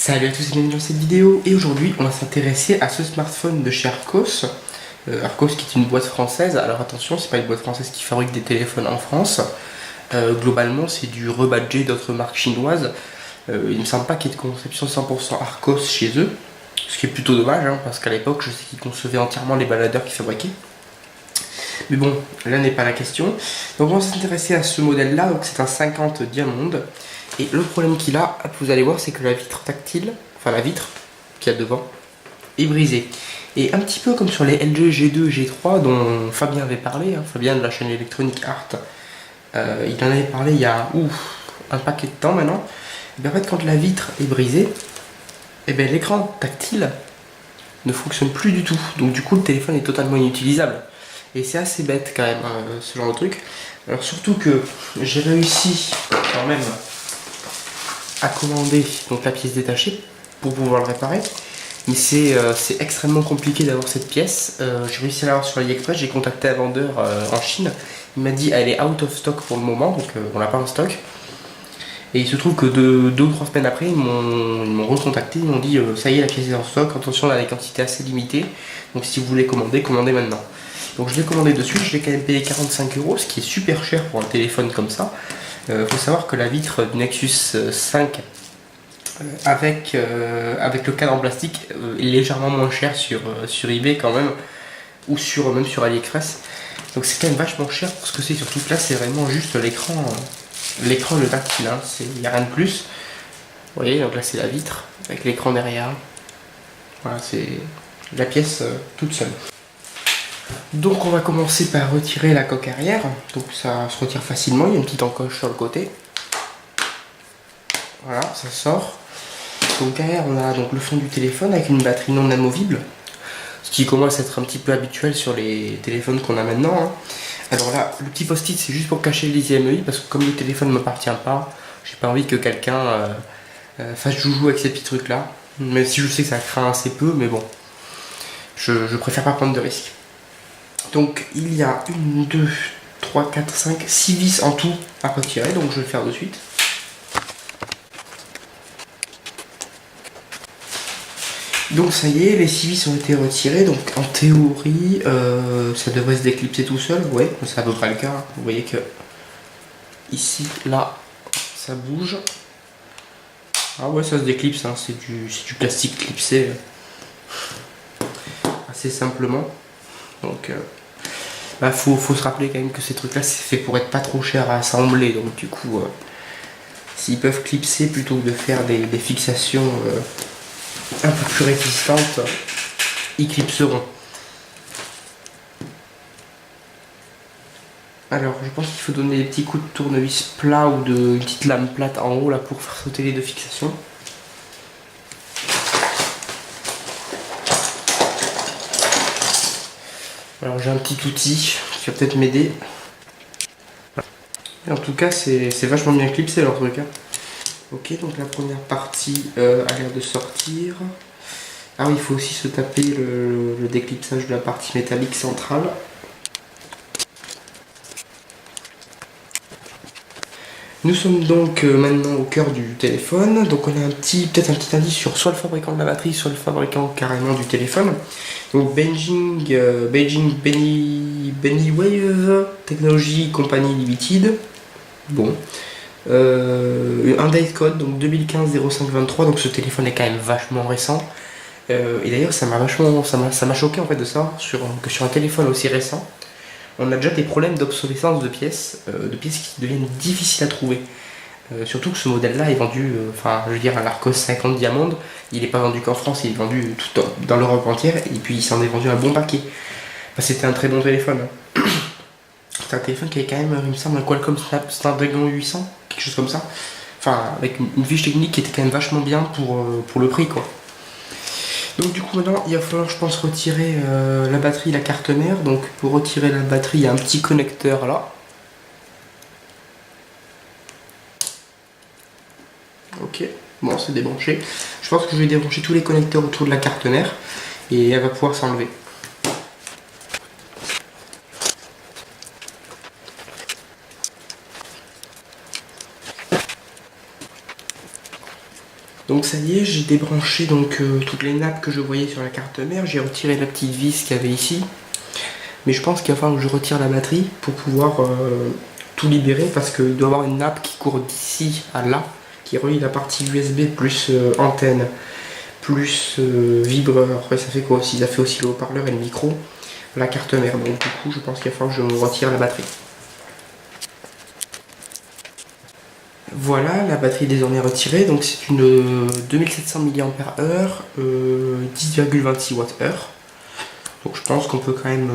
Salut à tous et bienvenue dans cette vidéo, et aujourd'hui on va s'intéresser à ce smartphone de chez Arcos. Arcos qui est une boîte française. Alors attention, c'est pas une boîte française qui fabrique des téléphones en France. Globalement c'est du rebadgé d'autres marques chinoises. Il me semble pas qu'il y ait de conception 100% Arcos chez eux, ce qui est plutôt dommage hein, parce qu'à l'époque je sais qu'ils concevaient entièrement les baladeurs qu'ils fabriquaient. Mais bon, là n'est pas la question. Donc on va s'intéresser à ce modèle là, donc c'est un 50 Diamond. Et le problème qu'il a, vous allez voir, c'est que la vitre tactile, enfin la vitre qu'il y a devant, est brisée. Et un petit peu comme sur les LG G2, G3 dont Fabien avait parlé, hein, Fabien de la chaîne électronique Art, il en avait parlé il y a un paquet de temps maintenant. Et bien en fait quand la vitre est brisée, et bien l'écran tactile ne fonctionne plus du tout. Donc du coup le téléphone est totalement inutilisable. Et c'est assez bête quand même, ce genre de truc. Alors surtout que j'ai réussi quand même à commander donc la pièce détachée pour pouvoir le réparer, mais c'est extrêmement compliqué d'avoir cette pièce. J'ai réussi à l'avoir sur AliExpress, j'ai contacté un vendeur en Chine, il m'a dit elle est out of stock pour le moment, donc on l'a pas en stock. Et il se trouve que deux ou 3 semaines après ils m'ont recontacté, ils m'ont dit ça y est, la pièce est en stock, attention, on a des quantités assez limitées, donc si vous voulez commander, commandez maintenant. Donc je l'ai commandé de suite, je l'ai quand même payé 45 €, ce qui est super cher pour un téléphone comme ça. Faut savoir que la vitre du Nexus 5 avec le cadre en plastique est légèrement moins cher sur eBay quand même, ou même sur AliExpress. Donc c'est quand même vachement cher pour ce que c'est, surtout que là c'est vraiment juste l'écran et le tactile, hein. Il n'y a rien de plus. Vous voyez, donc là c'est la vitre avec l'écran derrière. Voilà, c'est la pièce toute seule. Donc on va commencer par retirer la coque arrière, donc ça se retire facilement, il y a une petite encoche sur le côté. Voilà, ça sort. Donc derrière on a donc le fond du téléphone avec une batterie non amovible, ce qui commence à être un petit peu habituel sur les téléphones qu'on a maintenant, hein. Alors là, le petit post-it c'est juste pour cacher les IMEI, parce que comme le téléphone ne m'appartient pas, j'ai pas envie que quelqu'un fasse joujou avec ces petits trucs là, même si je sais que ça craint assez peu, mais bon, je préfère pas prendre de risques. Donc il y a 1, 2, 3, 4, 5, 6 vis en tout à retirer, donc je vais le faire de suite. Donc ça y est, les 6 vis ont été retirées, donc en théorie ça devrait se déclipser tout seul, ouais, c'est à peu près le cas. Vous voyez que ici, là, ça bouge. Ah ouais, ça se déclipse, hein. C'est du plastique clipsé assez simplement. Donc faut se rappeler quand même que ces trucs là c'est fait pour être pas trop cher à assembler, donc du coup s'ils peuvent clipser plutôt que de faire des fixations un peu plus résistantes, ils clipseront. Alors je pense qu'il faut donner des petits coups de tournevis plat ou une petite lame plate en haut là pour faire sauter les deux fixations. Alors j'ai un petit outil qui va peut-être m'aider. En tout cas c'est vachement bien clipsé leur truc, hein. Ok, donc la première partie a l'air de sortir. Ah oui, il faut aussi se taper le déclipsage de la partie métallique centrale. Nous sommes donc maintenant au cœur du téléphone. Donc on a peut-être un petit indice sur soit le fabricant de la batterie, soit le fabricant carrément du téléphone. Donc Beijing Bennywave Technology Company Limited. Bon. Un date code, donc 2015-05-23, donc ce téléphone est quand même vachement récent. Et d'ailleurs ça m'a choqué en fait de savoir que sur un téléphone aussi récent, on a déjà des problèmes d'obsolescence de pièces qui deviennent difficiles à trouver. Surtout que ce modèle-là est vendu, je veux dire, à l'Arcos 50 Diamond, il n'est pas vendu qu'en France, il est vendu tout dans l'Europe entière, et puis il s'en est vendu un bon paquet. Enfin, c'était un très bon téléphone. C'est un téléphone qui avait quand même, il me semble, un Qualcomm Snapdragon 800, quelque chose comme ça. Enfin, avec une fiche technique qui était quand même vachement bien pour le prix, quoi. Donc du coup maintenant il va falloir, je pense, retirer la batterie, la carte mère. Donc pour retirer la batterie il y a un petit connecteur là. Ok, bon c'est débranché. Je pense que je vais débrancher tous les connecteurs autour de la carte mère et elle va pouvoir s'enlever. Donc Donc ça y est, j'ai débranché donc toutes les nappes que je voyais sur la carte mère. J'ai retiré la petite vis qu'il y avait ici. Mais je pense qu'il va falloir que je retire la batterie pour pouvoir tout libérer, parce qu'il doit y avoir une nappe qui court d'ici à là, qui relie la partie USB plus antenne, plus vibreur. Après ça fait quoi aussi? Ça fait aussi le haut-parleur et le micro, la carte mère. Donc du coup je pense qu'il va falloir que je me retire la batterie. Voilà, la batterie est désormais retirée, donc c'est une 2700 mAh, 10,26 Wh. Donc je pense qu'on peut quand même,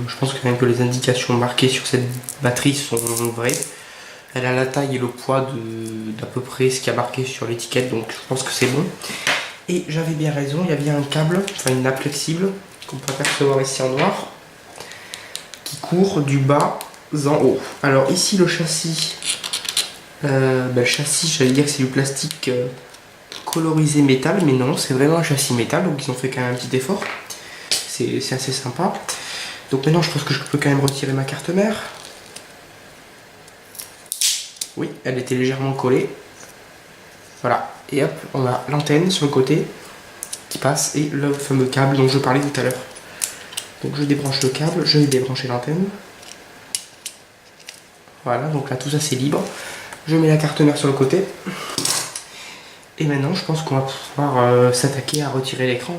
je pense quand même que les indications marquées sur cette batterie sont vraies. Elle a la taille et le poids d'à peu près ce qui a marqué sur l'étiquette, donc je pense que c'est bon. Et j'avais bien raison, il y a bien un câble, enfin une nappe flexible, qu'on peut apercevoir ici en noir, qui court du bas en haut. Alors ici le châssis, j'allais dire que c'est du plastique colorisé métal, mais non, c'est vraiment un châssis métal, donc ils ont fait quand même un petit effort. C'est assez sympa. Donc maintenant je pense que je peux quand même retirer ma carte mère. Oui, elle était légèrement collée. Voilà, et hop, on a l'antenne sur le côté qui passe et le fameux câble dont je parlais tout à l'heure. Donc je débranche le câble, je vais débrancher l'antenne. Voilà, donc là tout ça c'est libre. Je mets la carte mère sur le côté. Et maintenant je pense qu'on va pouvoir s'attaquer à retirer l'écran.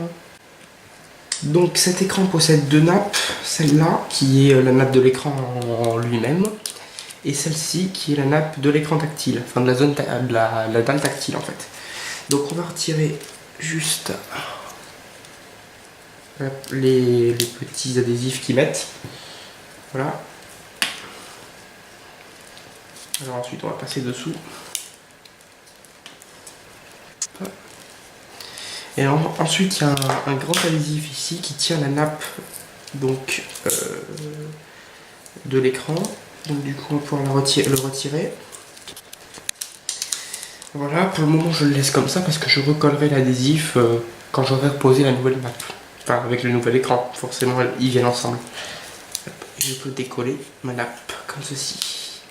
Donc cet écran possède deux nappes, celle-là qui est la nappe de l'écran en lui-même, et celle-ci qui est la nappe de l'écran tactile, enfin de la zone de la dalle tactile en fait. Donc on va retirer juste les petits adhésifs qu'ils mettent. Voilà. Alors ensuite on va passer dessous. Et alors, ensuite il y a un grand adhésif ici qui tient la nappe donc de l'écran. Donc du coup on va pouvoir le retirer. Voilà, pour le moment je le laisse comme ça parce que je recollerai l'adhésif quand j'aurai reposé la nouvelle nappe. Enfin avec le nouvel écran, forcément ils viennent ensemble. Je peux décoller ma nappe comme ceci.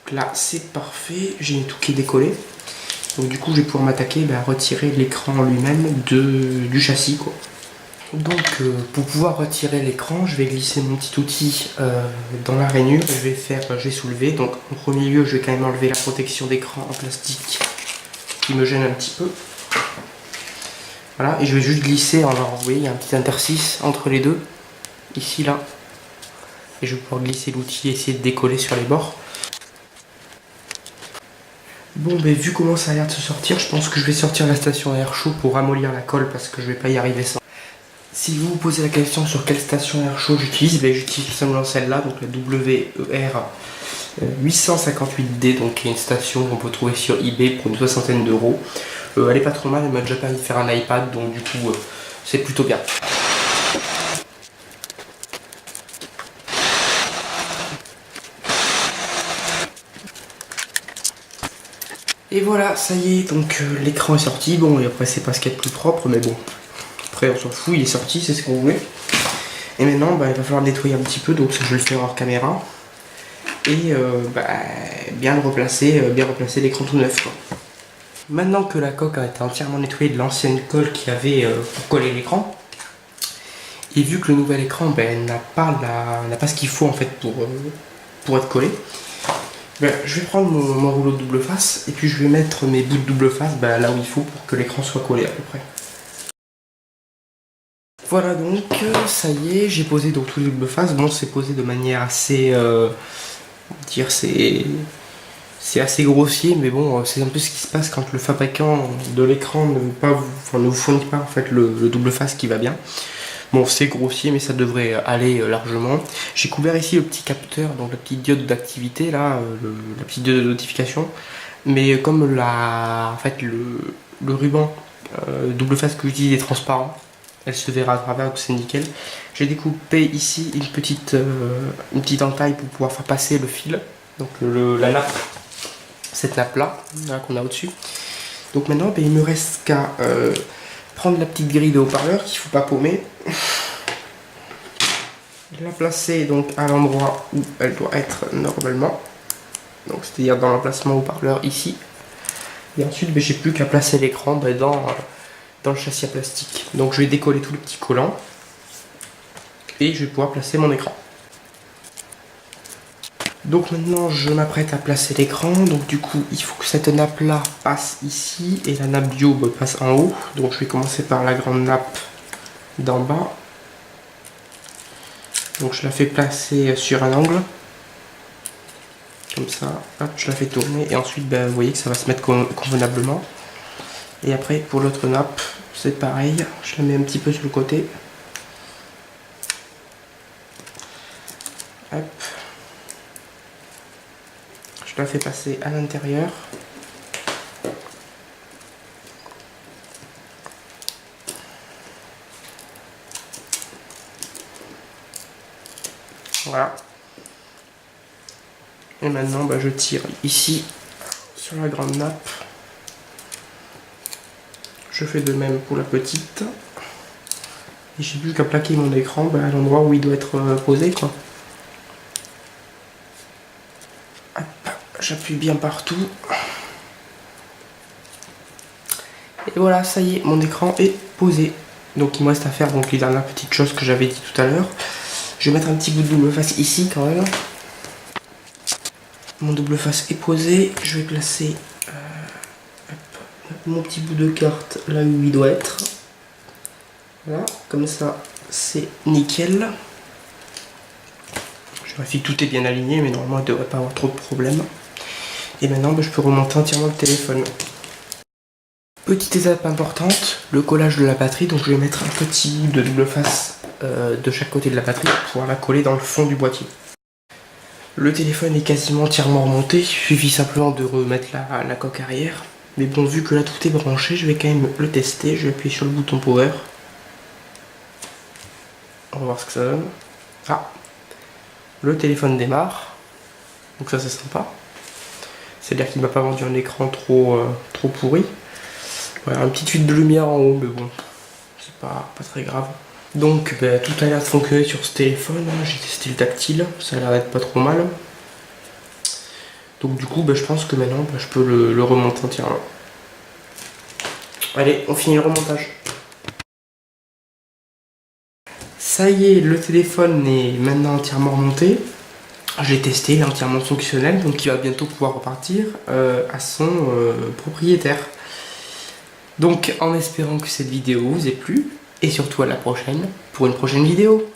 Donc là c'est parfait, j'ai tout qui est décollé. Donc du coup je vais pouvoir m'attaquer à retirer l'écran lui-même du châssis quoi. Donc pour pouvoir retirer l'écran, je vais glisser mon petit outil dans la rainure. Je vais soulever. Donc en premier lieu, je vais quand même enlever la protection d'écran en plastique qui me gêne un petit peu. Voilà, et je vais juste glisser. Alors vous voyez, il y a un petit interstice entre les deux, ici là. Et je vais pouvoir glisser l'outil et essayer de décoller sur les bords. Bon, vu comment ça a l'air de se sortir, je pense que je vais sortir la station à air chaud pour ramollir la colle parce que je vais pas y arriver sans. Si vous vous posez la question sur quelle station air chaud j'utilise, j'utilise tout simplement celle-là, donc la WER 858D, donc qui est une station qu'on peut trouver sur eBay pour une soixantaine d'euros. Elle est pas trop mal, elle m'a déjà permis de faire un iPad, donc du coup c'est plutôt bien. Et voilà, ça y est, donc l'écran est sorti. Bon, et après c'est pas ce qu'il y a de plus propre, mais bon. Après on s'en fout, il est sorti, c'est ce qu'on voulait. Et maintenant il va falloir le nettoyer un petit peu, donc je vais le faire hors caméra. Et bien replacer l'écran tout neuf quoi. Maintenant que la coque a été entièrement nettoyée de l'ancienne colle qu'il y avait pour coller l'écran, et vu que le nouvel écran n'a pas ce qu'il faut en fait pour être collé, je vais prendre mon rouleau de double face et puis je vais mettre mes bouts de double face là où il faut pour que l'écran soit collé à peu près. Voilà donc, ça y est, j'ai posé donc tout le double face. Bon, c'est posé de manière assez, c'est assez grossier, mais bon, c'est un peu ce qui se passe quand le fabricant de l'écran ne vous fournit pas en fait le double face qui va bien. Bon, c'est grossier, mais ça devrait aller largement. J'ai couvert ici le petit capteur, donc la petite diode d'activité là, la petite diode de notification. Mais comme en fait le ruban double face que j'utilise est transparent, elle se verra à travers, donc c'est nickel. J'ai découpé ici une petite entaille pour pouvoir faire passer le fil, donc la nappe, cette nappe là qu'on a au dessus. Donc maintenant il me reste qu'à prendre la petite grille de haut-parleur qu'il ne faut pas paumer, la placer donc à l'endroit où elle doit être normalement, donc c'est-à-dire dans l'emplacement haut-parleur ici. Et ensuite j'ai plus qu'à placer l'écran dans le châssis à plastique. Donc je vais décoller tout le petit collant et je vais pouvoir placer mon écran. Donc maintenant je m'apprête à placer l'écran, donc du coup il faut que cette nappe là passe ici et la nappe du haut passe en haut. Donc je vais commencer par la grande nappe d'en bas. Donc je la fais placer sur un angle, comme ça, hop, je la fais tourner et ensuite vous voyez que ça va se mettre convenablement. Et après pour l'autre nappe c'est pareil, je la mets un petit peu sur le côté. Hop. Je la fais passer à l'intérieur. Voilà. Et maintenant je tire ici sur la grande nappe. Je fais de même pour la petite. Et j'ai plus qu'à plaquer mon écran à l'endroit où il doit être posé quoi. J'appuie bien partout. Et voilà, ça y est, mon écran est posé. Donc il me reste à faire les dernières petites choses que j'avais dit tout à l'heure. Je vais mettre un petit bout de double face ici quand même. Mon double face est posé. Je vais placer mon petit bout de carte là où il doit être. Voilà, comme ça c'est nickel. Je vérifie que tout est bien aligné, mais normalement il ne devrait pas avoir trop de problèmes. Et maintenant je peux remonter entièrement le téléphone. Petite étape importante, le collage de la batterie. Donc je vais mettre un petit bout de double face de chaque côté de la batterie pour pouvoir la coller dans le fond du boîtier. Le téléphone est quasiment entièrement remonté, il suffit simplement de remettre la coque arrière. Mais bon, vu que là tout est branché, je vais quand même le tester. Je vais appuyer sur le bouton power. On va voir ce que ça donne. Ah, le téléphone démarre. Donc ça c'est sympa. C'est-à-dire qu'il m'a pas vendu un écran trop pourri. Voilà, une petite fuite de lumière en haut, mais bon, c'est pas très grave. Donc tout a l'air de fonctionner sur ce téléphone. J'ai testé le tactile, ça a l'air d'être pas trop mal. Donc du coup je pense que maintenant je peux le remonter entièrement. Allez, on finit le remontage. Ça y est, le téléphone est maintenant entièrement remonté. J'ai testé, il est entièrement fonctionnel, donc il va bientôt pouvoir repartir à son propriétaire. Donc en espérant que cette vidéo vous ait plu, et surtout à la prochaine pour une prochaine vidéo.